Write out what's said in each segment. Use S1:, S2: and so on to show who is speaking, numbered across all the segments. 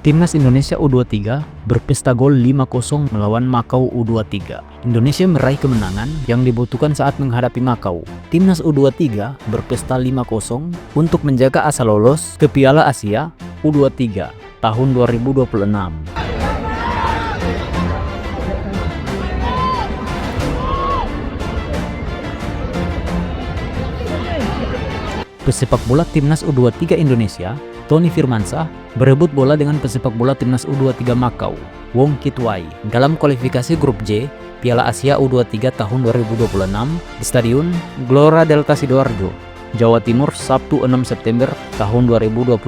S1: Timnas Indonesia U23 berpesta gol 5-0 melawan Makau U23. Indonesia meraih kemenangan yang dibutuhkan saat menghadapi Makau. Timnas U23 berpesta 5-0 untuk menjaga asa lolos ke Piala Asia U23 tahun 2026. Pesepak bola Timnas U23 Indonesia, Tony Firmansyah, berebut bola dengan pesepak bola Timnas U23 Makau, Wong Kitwai, dalam kualifikasi grup J Piala Asia U23 tahun 2026 di Stadion Gelora Delta Sidoarjo, Jawa Timur, Sabtu 6 September tahun 2025.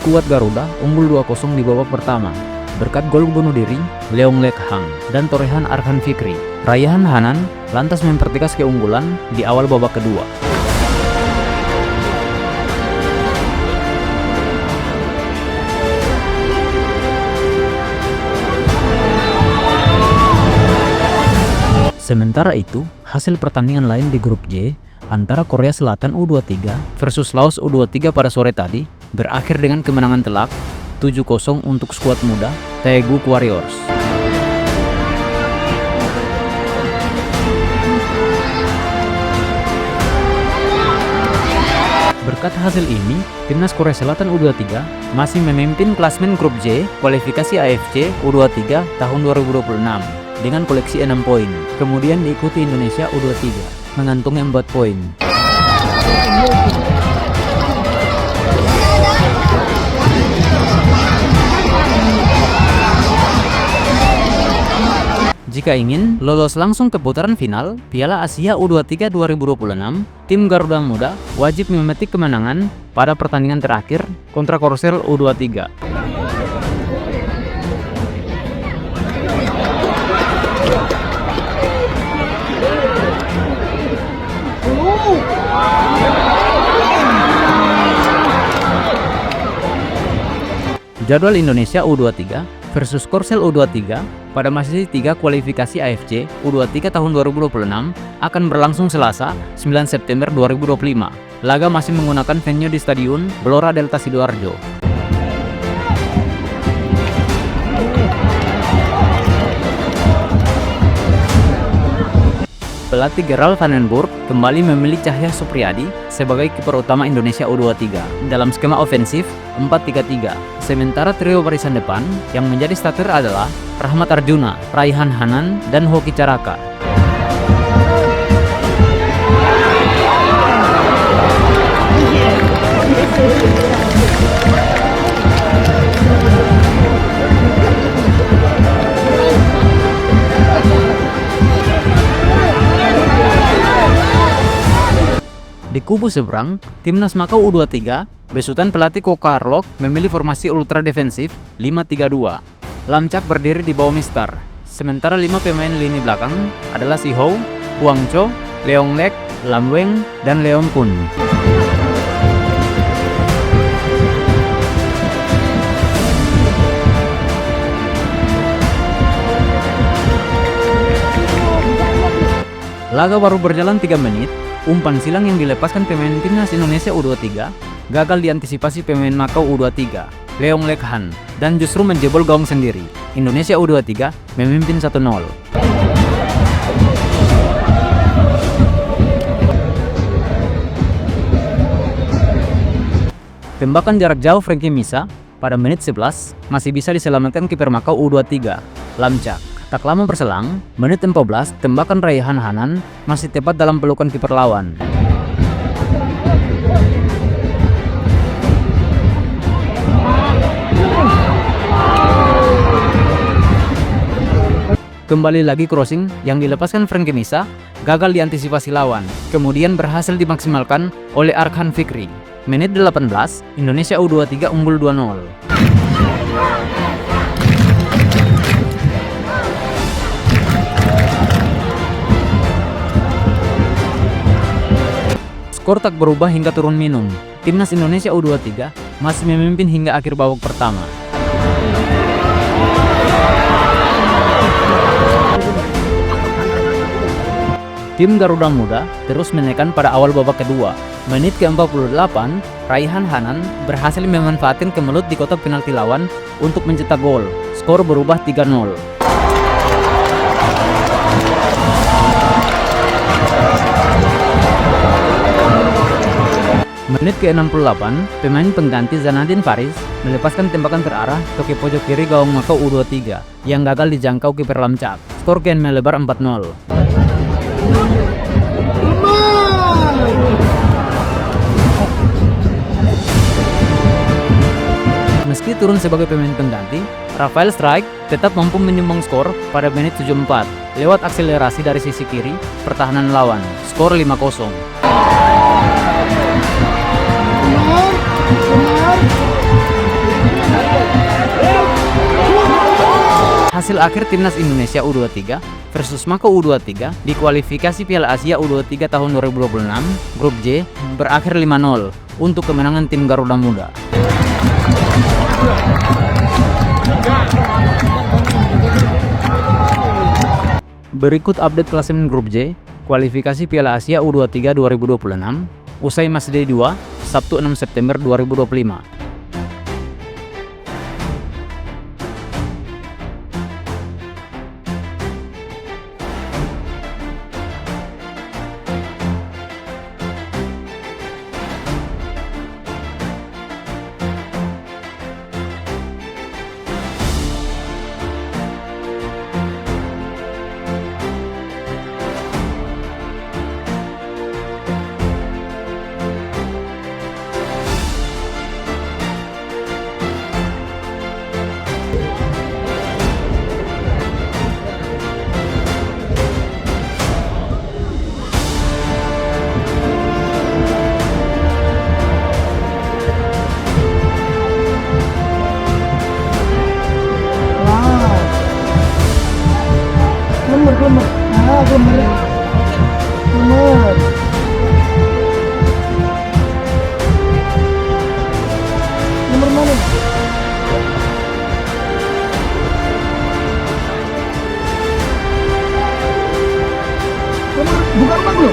S1: Skuad Garuda unggul 2-0 di babak pertama berkat gol bunuh diri Leong Lek Hang dan torehan Arhan Fikri. Raihan Hanan lantas mempertegas keunggulan di awal babak kedua. Sementara itu, hasil pertandingan lain di grup J antara Korea Selatan U23 versus Laos U23 pada sore tadi berakhir dengan kemenangan telak 7-0 untuk skuad muda Taeguk Warriors. Berkat hasil ini, Timnas Korea Selatan U23 masih memimpin klasmen grup J kualifikasi AFC U23 tahun 2026 dengan koleksi 6 poin. Kemudian diikuti Indonesia U23 mengantongi 4 poin. Jika ingin lolos langsung ke putaran final Piala Asia U23 2026, tim Garuda Muda wajib memetik kemenangan pada pertandingan terakhir kontra Korsel U23. Jadwal Indonesia U23 versus Korsel U23 pada masih 3 kualifikasi AFC U23 tahun 2026 akan berlangsung Selasa 9 September 2025. Laga masih menggunakan venue di Stadion Gelora Delta Sidoarjo. Pelatih Gerald Vandenburg kembali memilih Cahya Supriyadi sebagai kiper utama Indonesia U23 dalam skema ofensif 4-3-3. Sementara trio barisan depan yang menjadi starter adalah Rahmat Arjuna, Raihan Hanan, dan Hoki Caraka. Di kubu seberang, Timnas Makau U23 besutan pelatih Ko Carlok memilih formasi ultra defensif 5-3-2. Lamcak berdiri di bawah Mister. Sementara 5 pemain lini belakang adalah Si Ho, Huang Cho, Leong Lek, Lam Weng, dan Leon Kun. Laga baru berjalan 3 menit, umpan silang yang dilepaskan pemain Timnas Indonesia U23 gagal diantisipasi pemain Makau U23, Leong Lek Han, dan justru menjebol gawang sendiri. Indonesia U23 memimpin 1-0. Tembakan jarak jauh Frankie Misa pada menit 11 masih bisa diselamatkan kiper Makau U23, Lamcak. Tak lama berselang, menit 14, tembakan Raihan Hanan masih tepat dalam pelukan kiper lawan. Kembali lagi crossing yang dilepaskan Frankie Misa gagal diantisipasi lawan, kemudian berhasil dimaksimalkan oleh Arhan Fikri. Menit 18, Indonesia U23 unggul 2-0. Skor tak berubah hingga turun minum. Timnas Indonesia U23 masih memimpin hingga akhir babak pertama. Tim Garuda Muda terus menekan pada awal babak kedua. Menit ke-48, Raihan Hanan berhasil memanfaatkan kemelut di kotak penalti lawan untuk mencetak gol. Skor berubah 3-0. Menit ke-68, pemain pengganti Zanadin Faris melepaskan tembakan terarah ke pojok kiri gawang Makau U23 yang gagal dijangkau kiper Lamcak. Skor kian melebar 4-0. Meski turun sebagai pemain pengganti, Rafael Strike tetap mampu menyumbang skor pada menit 74 lewat akselerasi dari sisi kiri pertahanan lawan. Skor 5-0. Hasil akhir Timnas Indonesia U23 versus Makau U23 di kualifikasi Piala Asia U23 tahun 2026 Grup J berakhir 5-0 untuk kemenangan tim Garuda Muda. Berikut update klasemen Grup J kualifikasi Piala Asia U23 2026 usai Matchday 2 Sabtu 6 September 2025. Nomor mana? Bukan bang lo.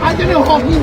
S1: Aja nih hoki.